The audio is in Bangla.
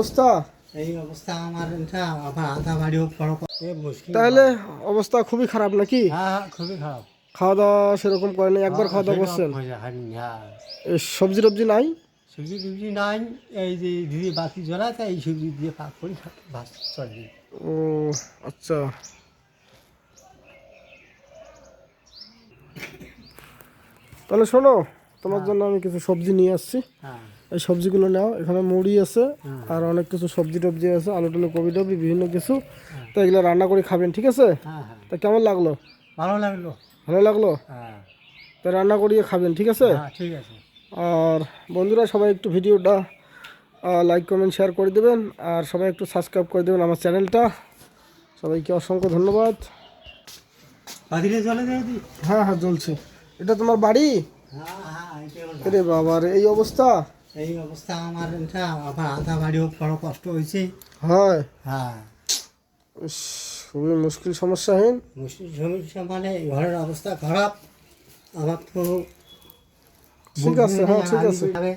অবস্থা এই অবস্থা আমার এটা আবার আধা বাড়িও বড় মুশকিল। তাহলে অবস্থা খুবই খারাপ নাকি? হ্যাঁ খুবই খারাপ। খাওয়া দাওয়া সেরকম করেন একবার খাওয়া দাওয়া করছেন? হ্যাঁ এই সবজি টবজি নাই? সবজি টবজি নাই, এই যে দিদি বাতি জ্বলাতে এই সবজি দিয়ে পাক করি ভাত চলে। ও আচ্ছা, তাহলে শোনো, তোমার জন্য আমি কিছু সবজি নিয়ে আসছি। হ্যাঁ এই সবজিগুলো নাও, এখানে মুড়ি আছে হ্যাঁ আর অনেক কিছু সবজি টবজি আছে, আলু টালু কবি টবি বিভিন্ন কিছু। হ্যাঁ তো এগুলো রান্না করে খাবেন, ঠিক আছে? হ্যাঁ হ্যাঁ তা কেমন লাগলো? ভালো লাগলো। ভালো লাগলো? হ্যাঁ তা রান্না করিয়ে খাবেন, ঠিক আছে? হ্যাঁ ঠিক আছে। আর বন্ধুরা সবাই একটু ভিডিওটা লাইক কমেন্ট শেয়ার করে দেবেন, আর সবাই একটু সাবস্ক্রাইব করে দেবেন আমার চ্যানেলটা। সবাইকে অসংখ্য ধন্যবাদ। বাতিলে চলে যায় দি। হ্যাঁ হ্যাঁ জ্বলছে। এটা তোমার বাড়ি? হ্যাঁ হ্যাঁ এটা আমার আরে বাবার এই অবস্থা! এই অবস্থা আমার এটা আবার আধা বাড়িও বড় কষ্ট হয়েছে। হয়, হ্যাঁ ইস, খুবই মুশকিল সমস্যাহীন। মুসলিম সমস্যা মানে ঘরের অবস্থা খারাপ। আমার তো ঠিক আছে, হ্যাঁ ঠিক আছে। আমি